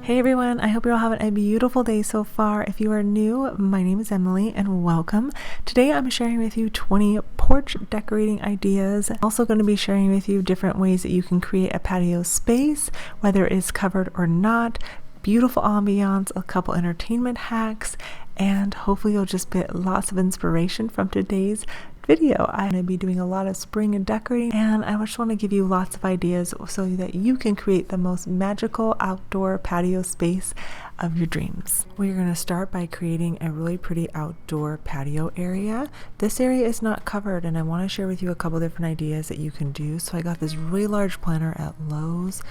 Hey everyone, I hope you're all having a beautiful day so far. If you are new, my name is Emily and welcome. Today I'm sharing with you 20 porch decorating ideas. I'm also going to be sharing with you different ways that you can create a patio space, whether it's covered or not, beautiful ambiance, a couple entertainment hacks, and hopefully you'll just get lots of inspiration from today's video. I'm going to be doing a lot of spring and decorating, and I just want to give you lots of ideas so that you can create the most magical outdoor patio space of your dreams. We're going to start by creating a really pretty outdoor patio area. This area is not covered, and I want to share with you a couple different ideas that you can do. So I got this really large planter at Lowe's,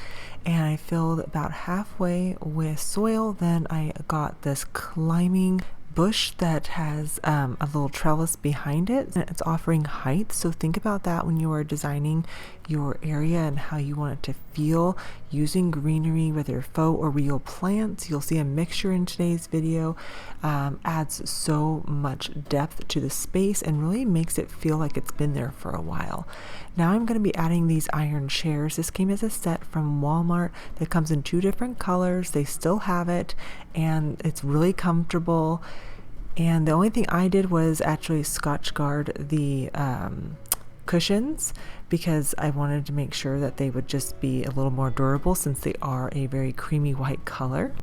and I filled about halfway with soil. Then I got this climbing bush that has a little trellis behind it, and it's offering height. So think about that when you are designing your area and how you want it to feel using greenery, whether faux or real plants. You'll see a mixture in today's video. Adds so much depth to the space and really makes it feel like it's been there for a while. Now I'm going to be adding these iron chairs. This came as a set from Walmart that comes in 2 different colors. They still have it, and it's really comfortable. And the only thing I did was actually Scotch guard the cushions, because I wanted to make sure that they would just be a little more durable since they are a very creamy white color.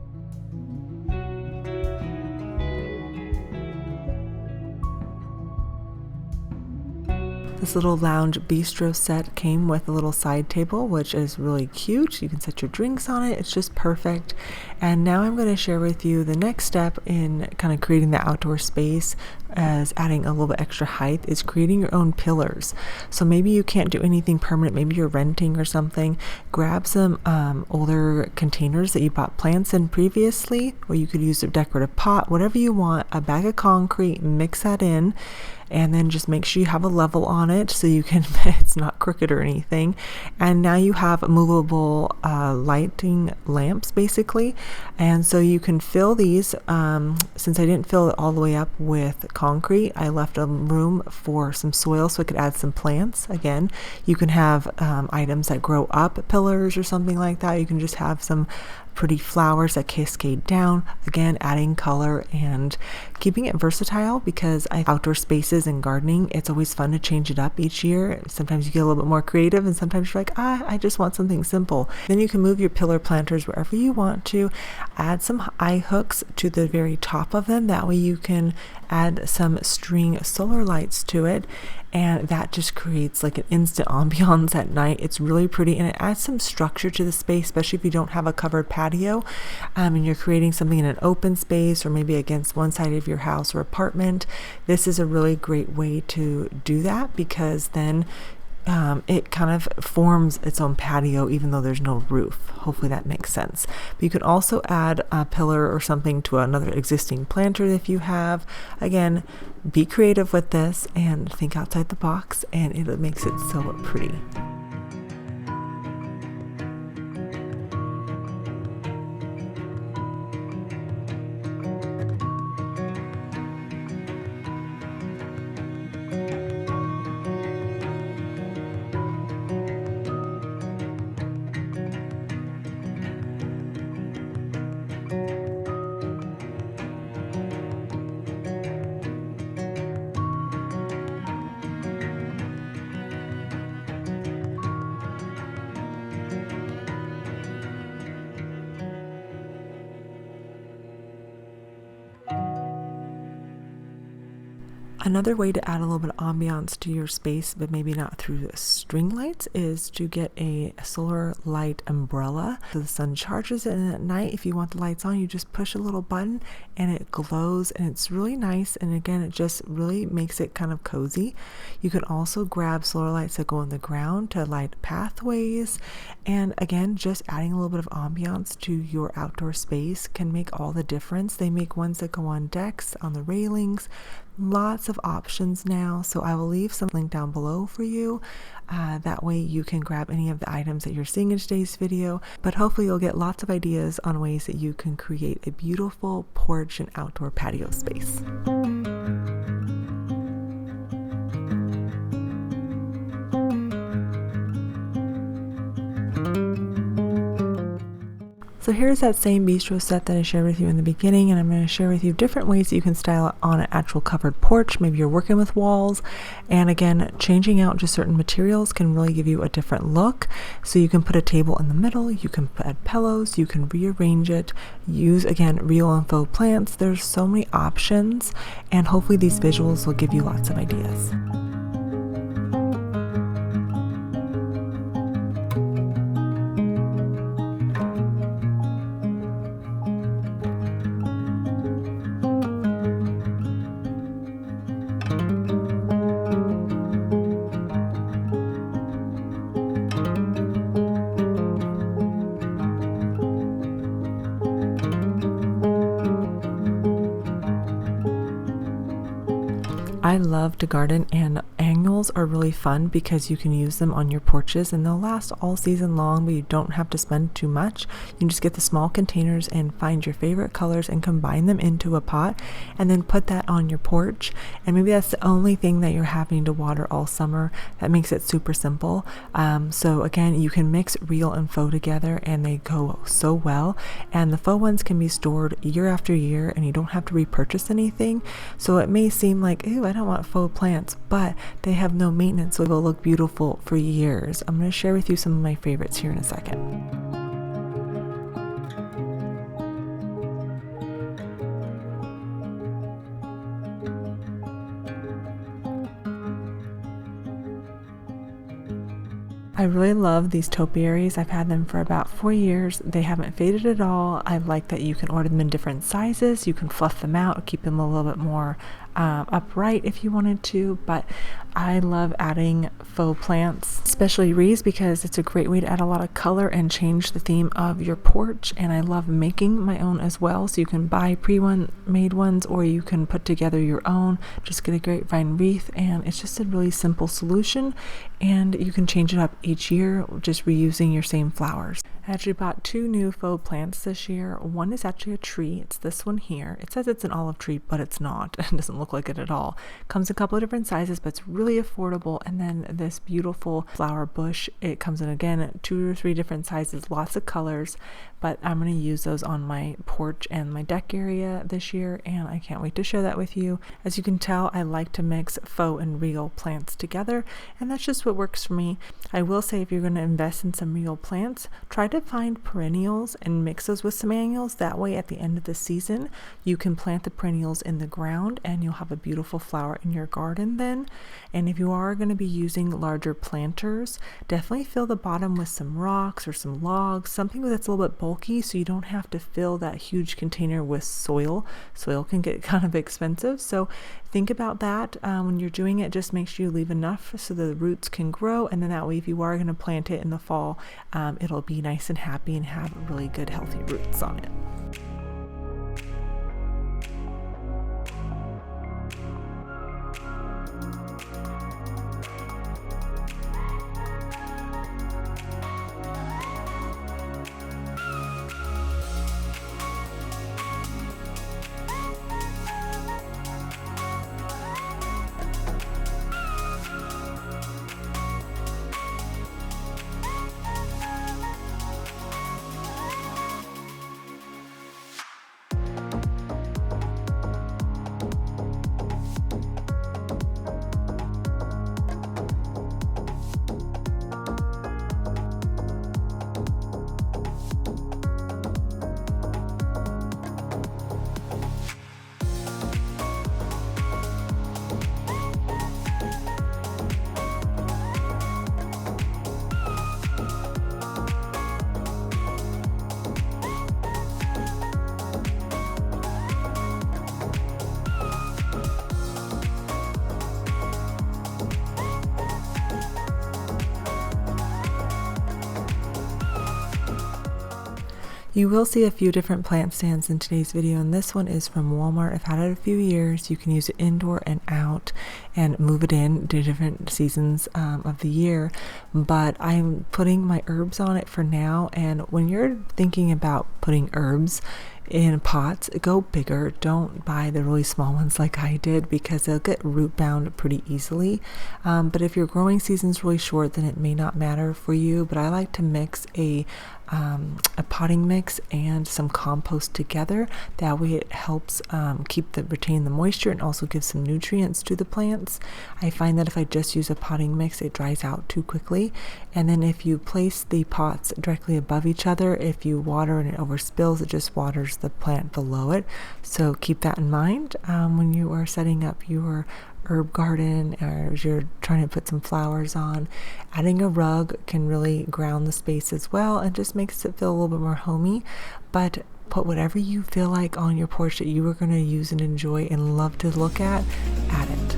This little lounge bistro set came with a little side table, which is really cute. You can set your drinks on it. It's just perfect. And now I'm going to share with you the next step in kind of creating the outdoor space as adding a little bit extra height is creating your own pillars. So maybe you can't do anything permanent. Maybe you're renting or something. Grab some older containers that you bought plants in previously, or you could use a decorative pot, whatever you want, a bag of concrete, mix that in, and then just make sure you have a level on it so you can it's not crooked or anything. And now you have movable lighting lamps basically, and so you can fill these. Since I didn't fill it all the way up with concrete, I left a room for some soil so I could add some plants. Again, you can have items that grow up pillars or something like that. You can just have some pretty flowers that cascade down, again adding color and keeping it versatile, because outdoor spaces and gardening, it's always fun to change it up each year. Sometimes you get a little bit more creative, and sometimes you're like, I just want something simple. Then you can move your pillar planters wherever you want to. Add some eye hooks to the very top of them, that way you can add some string solar lights to it, and that just creates like an instant ambiance at night. It's really pretty, and it adds some structure to the space, especially if you don't have a covered patio and you're creating something in an open space or maybe against one side of your house or apartment. This is a really great way to do that, because then it kind of forms its own patio even though there's no roof. Hopefully that makes sense. But you can also add a pillar or something to another existing planter if you have. Again, be creative with this and think outside the box, and it makes it so pretty. Another way to add a little bit of ambiance to your space, but maybe not through string lights, is to get a solar light umbrella. So the sun charges it, and at night, if you want the lights on, you just push a little button and it glows, and it's really nice. And again, it just really makes it kind of cozy. You can also grab solar lights that go in the ground to light pathways. And again, just adding a little bit of ambiance to your outdoor space can make all the difference. They make ones that go on decks, on the railings. Lots of options now, so I will leave some link down below for you. That way you can grab any of the items that you're seeing in today's video, but hopefully you'll get lots of ideas on ways that you can create a beautiful porch and outdoor patio space. So here's that same Bistro set that I shared with you in the beginning, and I'm going to share with you different ways that you can style it on an actual covered porch. Maybe you're working with walls, and again, changing out just certain materials can really give you a different look. So you can put a table in the middle, you can add pillows, you can rearrange it, use again real and faux plants. There's so many options, and hopefully these visuals will give you lots of ideas. I love to garden, and annuals are really fun because you can use them on your porches and they'll last all season long, but you don't have to spend too much. You can just get the small containers and find your favorite colors and combine them into a pot and then put that on your porch. And maybe that's the only thing that you're having to water all summer. That makes it super simple. So again, you can mix real and faux together and they go so well. And the faux ones can be stored year after year and you don't have to repurchase anything. So it may seem like, ooh, I don't want faux plants, but they have no maintenance, so it will look beautiful for years. I'm going to share with you some of my favorites here in a second. I really love these topiaries. I've had them for about 4 years. They haven't faded at all. I like that you can order them in different sizes. You can fluff them out, keep them a little bit more upright if you wanted to, but I love adding faux plants, especially wreaths, because it's a great way to add a lot of color and change the theme of your porch. And I love making my own as well, so you can buy pre-made ones or you can put together your own. Just get a grapevine wreath, and it's just a really simple solution, and you can change it up each year just reusing your same flowers. I actually bought 2 new faux plants this year. One is actually a tree. It's this one here. It says it's an olive tree, but it's not. It doesn't look like it at all. Comes in a couple of different sizes, but it's really affordable. And then this beautiful flower bush. It comes in, again, 2 or 3 different sizes, lots of colors, but I'm going to use those on my porch and my deck area this year, and I can't wait to share that with you. As you can tell, I like to mix faux and real plants together, and that's just what works for me. I will say, if you're going to invest in some real plants, try to find perennials and mix those with some annuals. That way, at the end of the season, you can plant the perennials in the ground and you'll have a beautiful flower in your garden then. And if you are going to be using larger planters, definitely fill the bottom with some rocks or some logs, something that's a little bit bulky, so you don't have to fill that huge container with soil. Soil can get kind of expensive, so think about that when you're doing it. Just make sure you leave enough so the roots can grow, and then that way, if you are going to plant it in the fall, it'll be nice and happy and have really good healthy roots on it. You will see a few different plant stands in today's video, and this one is from Walmart. I've had it a few years. You can use it indoor and out and move it in to different seasons of the year, but I'm putting my herbs on it for now. And when you're thinking about putting herbs in pots, go bigger. Don't buy the really small ones like I did, because they'll get root bound pretty easily. But if your growing season's really short, then it may not matter for you. But I like to mix a potting mix and some compost together. That way it helps retain the moisture and also give some nutrients to the plants. I find that if I just use a potting mix, it dries out too quickly. And then if you place the pots directly above each other, if you water and it overspills, it just waters the plant below it. So keep that in mind when you are setting up your herb garden, or if you're trying to put some flowers on. Adding a rug can really ground the space as well and just makes it feel a little bit more homey. But put whatever you feel like on your porch that you are going to use and enjoy and love to look at it.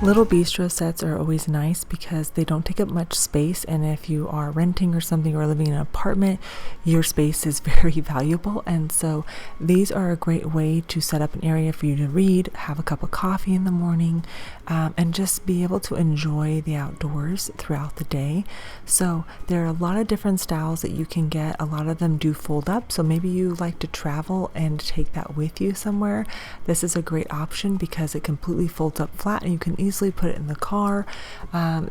Little bistro sets are always nice because they don't take up much space, and if you are renting or something or living in an apartment, your space is very valuable. And so these are a great way to set up an area for you to read, have a cup of coffee in the morning, and just be able to enjoy the outdoors throughout the day. So there are a lot of different styles that you can get. A lot of them do fold up, so maybe you like to travel and take that with you somewhere. This is a great option because it completely folds up flat and you can easily put it in the car.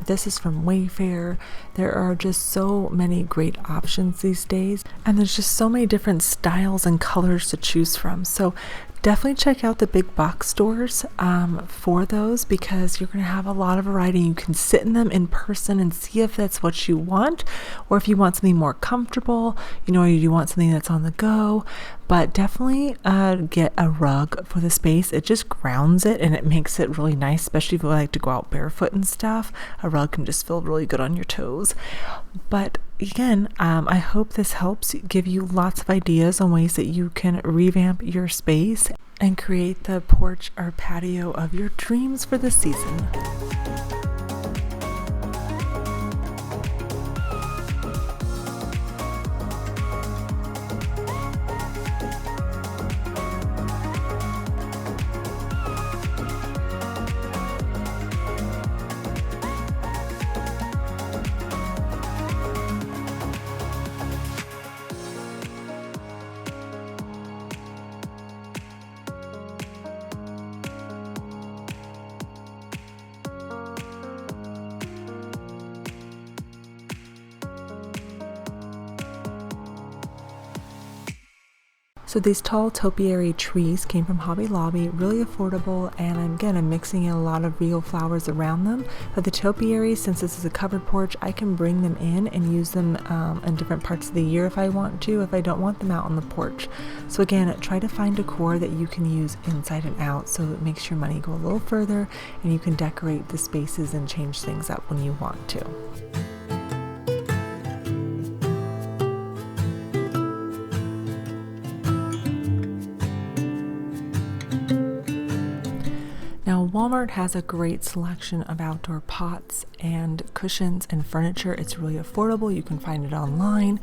This is from Wayfair. There are just so many great options these days, and there's just so many different styles and colors to choose from. So definitely check out the big box stores for those, because you're going to have a lot of variety. You can sit in them in person and see if that's what you want, or if you want something more comfortable, or you want something that's on the go. But definitely get a rug for the space. It just grounds it and it makes it really nice, especially if you like to go out barefoot and stuff. A rug can just feel really good on your toes. But again, I hope this helps give you lots of ideas on ways that you can revamp your space and create the porch or patio of your dreams for the season. So these tall topiary trees came from Hobby Lobby, really affordable, and again, I'm mixing in a lot of real flowers around them. But the topiaries, since this is a covered porch, I can bring them in and use them in different parts of the year if I want to, if I don't want them out on the porch. So again, try to find decor that you can use inside and out, so it makes your money go a little further and you can decorate the spaces and change things up when you want to. Now, Walmart has a great selection of outdoor pots and cushions and furniture. It's really affordable. You can find it online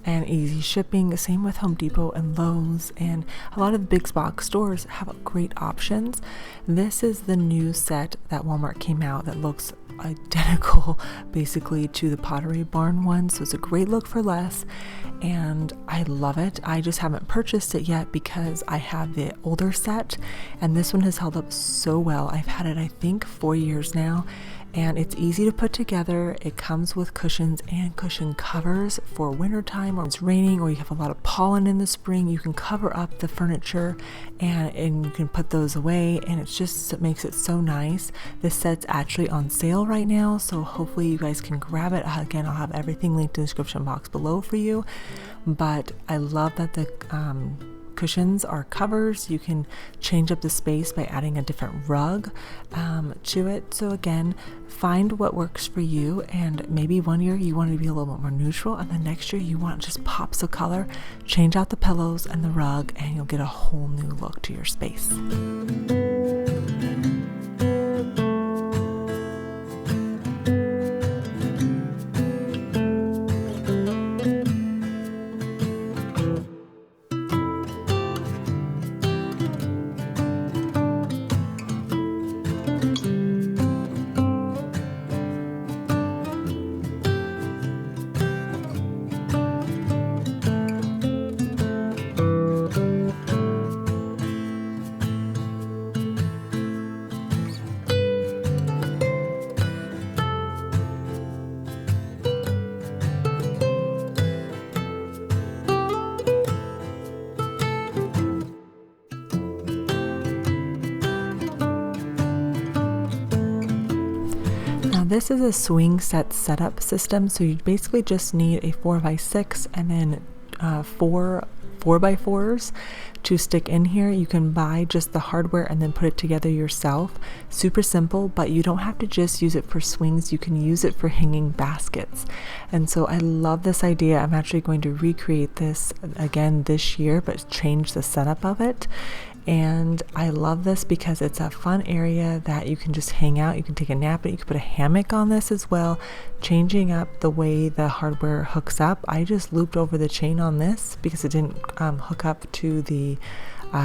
and easy shipping. Same with Home Depot and Lowe's, and a lot of the big box stores have great options. This is the new set that Walmart came out that looks identical basically to the Pottery Barn one, so it's a great look for less, and I love it. I just haven't purchased it yet because I have the older set, and this one has held up so well. I've had it, I think, 4 years now, and it's easy to put together. It comes with cushions and cushion covers for wintertime, or it's raining, or you have a lot of pollen in the spring. You can cover up the furniture and you can put those away, and it makes it so nice. This set's actually on sale right now, so hopefully you guys can grab it. Again, I'll have everything linked in the description box below for you. But I love that the cushions are covers. You can change up the space by adding a different rug to it. So again, find what works for you, and maybe one year you want to be a little bit more neutral, and the next year you want just pops of color. Change out the pillows and the rug and you'll get a whole new look to your space. This is a swing set setup system, so you basically just need a 4x6 and then 4 4x4s to stick in here. You can buy just the hardware and then put it together yourself. Super simple, but you don't have to just use it for swings. You can use it for hanging baskets. And so I love this idea. I'm actually going to recreate this again this year, but change the setup of it. And I love this because it's a fun area that you can just hang out. You can take a nap, and you can put a hammock on this as well, changing up the way the hardware hooks up. I just looped over the chain on this because it didn't hook up to the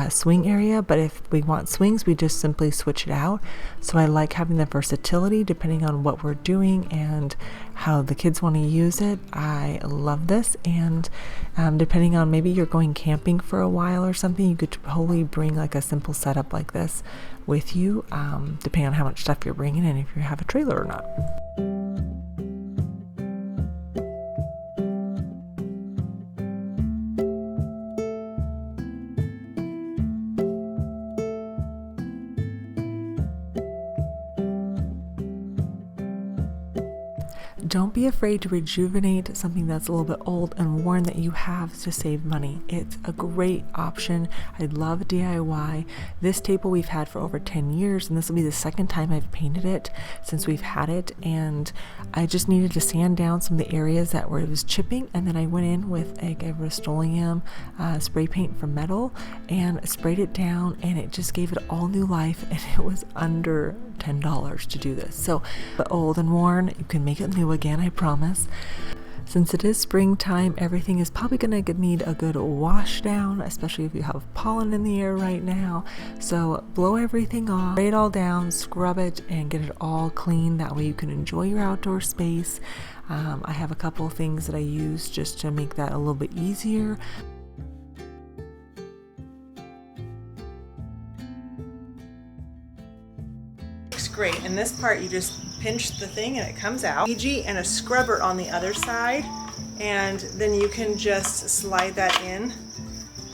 swing area, but if we want swings, we just simply switch it out. So I like having the versatility depending on what we're doing and how the kids want to use it. I love this, and depending on, maybe you're going camping for a while or something, you could totally bring like a simple setup like this with you, depending on how much stuff you're bringing and if you have a trailer or not. Don't be afraid to rejuvenate something that's a little bit old and worn that you have to save money. It's a great option. I love DIY. This table we've had for over 10 years, and this will be the second time I've painted it since we've had it. And I just needed to sand down some of the areas that where it was chipping, and then I went in with a Rust-Oleum spray paint from metal and sprayed it down, and it just gave it all new life, and it was under $10 to do this. So, but old and worn, you can make it new again, I promise. Since it is springtime, everything is probably going to need a good wash down, especially if you have pollen in the air right now. So blow everything off, spray it all down, scrub it, and get it all clean. That way you can enjoy your outdoor space. I have a couple of things that I use just to make that a little bit easier. Great. In this part, you just pinch the thing and it comes out. Squeegee and a scrubber on the other side, and then you can just slide that in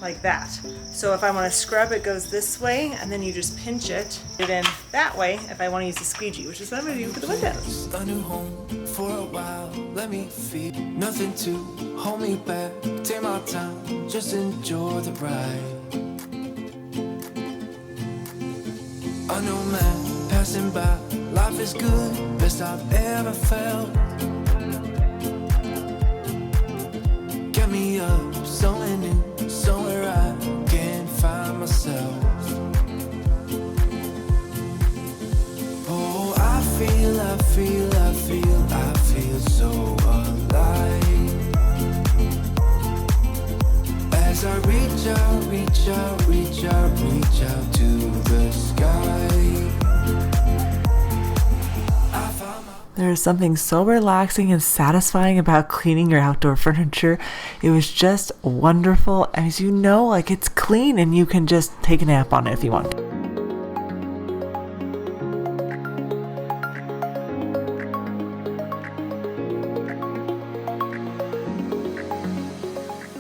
like that. So if I want to scrub, it goes this way, and then you just pinch it in that way if I want to use the squeegee, which is what I'm going to do for the windows. A new home for a while, let me feel nothing to hold me back. Take my time, just enjoy the ride. A new man passing by, life is good, best I've ever felt. Get me up, somewhere new, somewhere I can't find myself. Oh, I feel so alive. As I reach out to the sky. There's something so relaxing and satisfying about cleaning your outdoor furniture. It was just wonderful. As you know, like, it's clean and you can just take a nap on it if you want.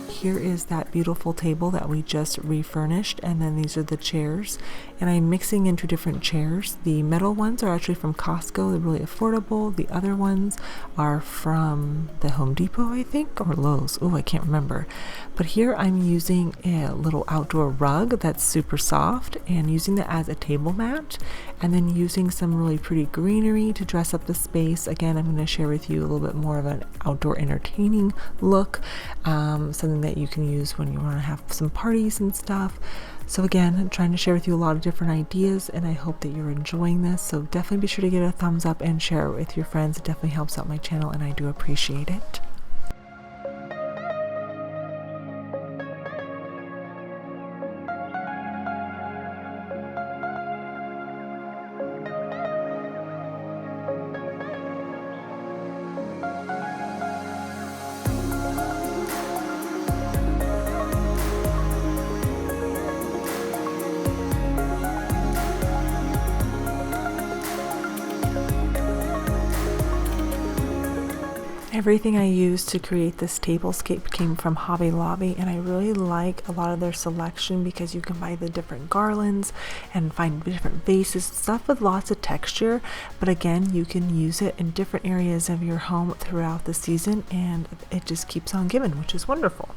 Here is that beautiful table that we just refurnished, and then these are the chairs, and I'm mixing into different chairs. The metal ones are actually from Costco, they're really affordable. The other ones are from the Home Depot, I think, or Lowe's. Oh, I can't remember. But here I'm using a little outdoor rug that's super soft and using that as a table mat, and then using some really pretty greenery to dress up the space. Again, I'm going to share with you a little bit more of an outdoor entertaining look, something that you can use when you want to have some parties and stuff. So again, I'm trying to share with you a lot of different ideas, and I hope that you're enjoying this. So definitely be sure to give it a thumbs up and share it with your friends. It definitely helps out my channel, and I do appreciate it. Everything I used to create this tablescape came from Hobby Lobby, and I really like a lot of their selection because you can buy the different garlands and find different vases, stuff with lots of texture. But again, you can use it in different areas of your home throughout the season, and it just keeps on giving, which is wonderful.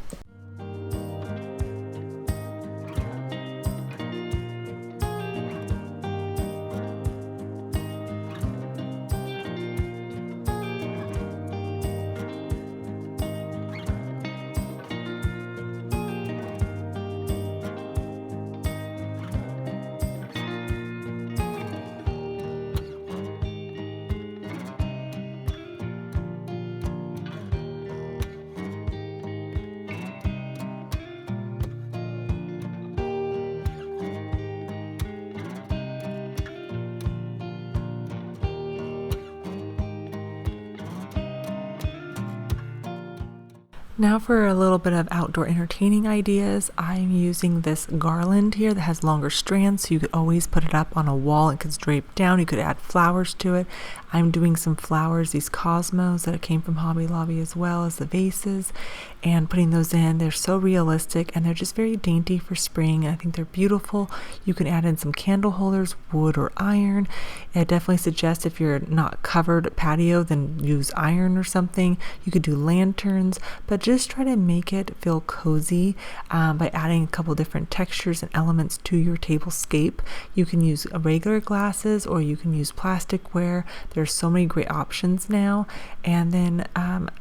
Now for a little bit of outdoor entertaining ideas. I'm using this garland here that has longer strands, so you could always put it up on a wall. It could drape down. You could add flowers to it. I'm doing some flowers, these cosmos that came from Hobby Lobby, as well as the vases, and putting those in. They're so realistic, and they're just very dainty for spring. I think they're beautiful. You can add in some candle holders, wood or iron. I definitely suggest, if you're not covered patio, then use iron or something. You could do lanterns, but just try to make it feel cozy by adding a couple different textures and elements to your tablescape. You can use regular glasses, or you can use plasticware. There's so many great options now. And then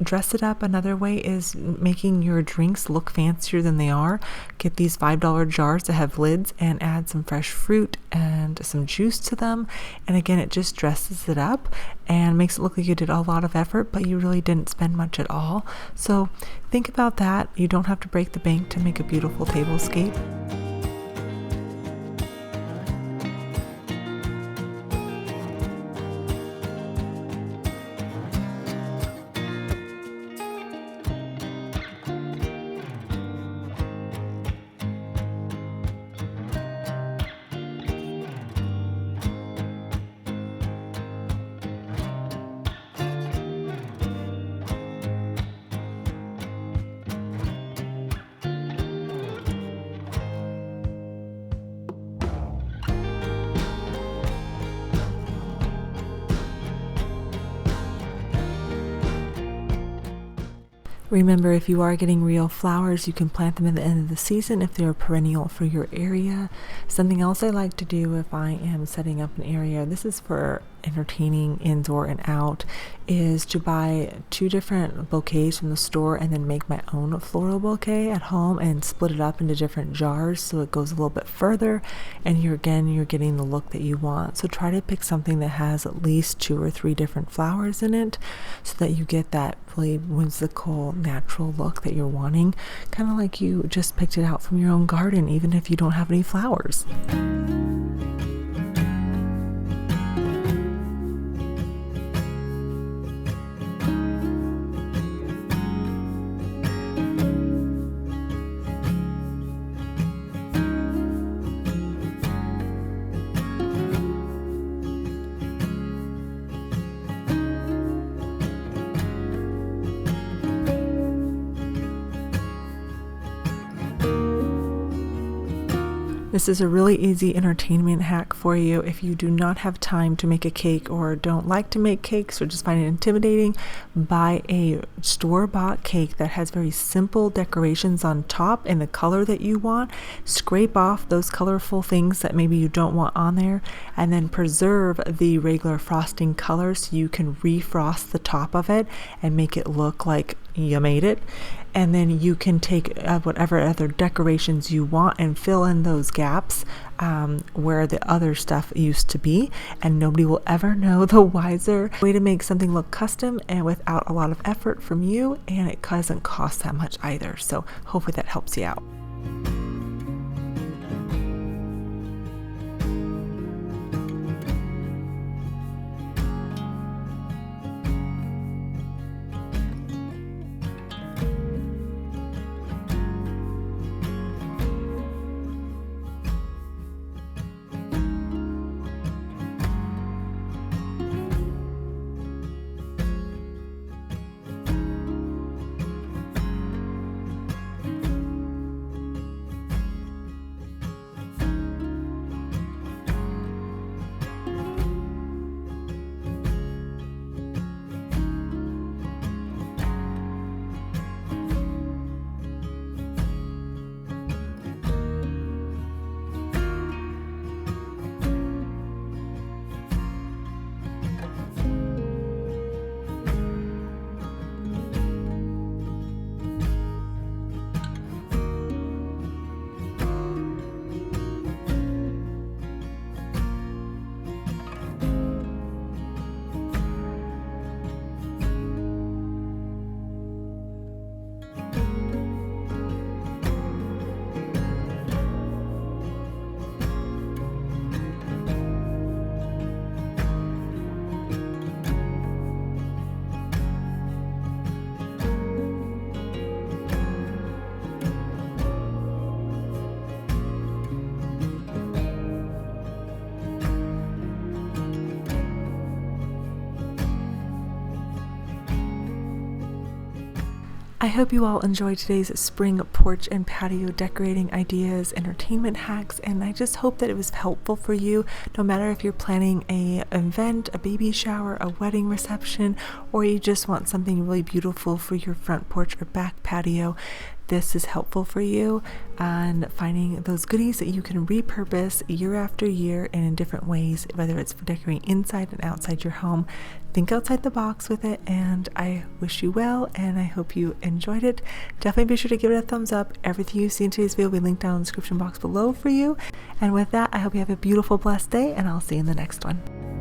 dress it up. Another way is making your drinks look fancier than they are. Get these $5 jars that have lids and add some fresh fruit and some juice to them. And again, it just dresses it up and makes it look like you did a lot of effort, but you really didn't spend much at all. So think about that. You don't have to break the bank to make a beautiful tablescape. Remember, if you are getting real flowers, you can plant them at the end of the season if they're perennial for your area. Something else I like to do if I am setting up an area, this is for entertaining indoor and out, is to buy 2 different bouquets from the store and then make my own floral bouquet at home and split it up into different jars so it goes a little bit further, and you're getting the look that you want. So try to pick something that has at least 2 or 3 different flowers in it so that you get that really whimsical, natural look that you're wanting, kind of like you just picked it out from your own garden, even if you don't have any flowers. This is a really easy entertainment hack for you if you do not have time to make a cake or don't like to make cakes or just find it intimidating. Buy a store-bought cake that has very simple decorations on top in the color that you want. Scrape off those colorful things that maybe you don't want on there, and then preserve the regular frosting color so you can refrost the top of it and make it look like you made it. And then you can take whatever other decorations you want and fill in those gaps where the other stuff used to be, and nobody will ever know the wiser. Way to make something look custom and without a lot of effort from you, and it doesn't cost that much either. So hopefully that helps you out. I hope you all enjoyed today's spring porch and patio decorating ideas, entertainment hacks, and I just hope that it was helpful for you, no matter if you're planning an event, a baby shower, a wedding reception, or you just want something really beautiful for your front porch or back patio. This is helpful for you and finding those goodies that you can repurpose year after year and in different ways, whether it's for decorating inside and outside your home. Think outside the box with it, and I wish you well, and I hope you enjoyed it. Definitely be sure to give it a thumbs up. Everything you see in today's video will be linked down in the description box below for you. And with that, I hope you have a beautiful, blessed day, and I'll see you in the next one.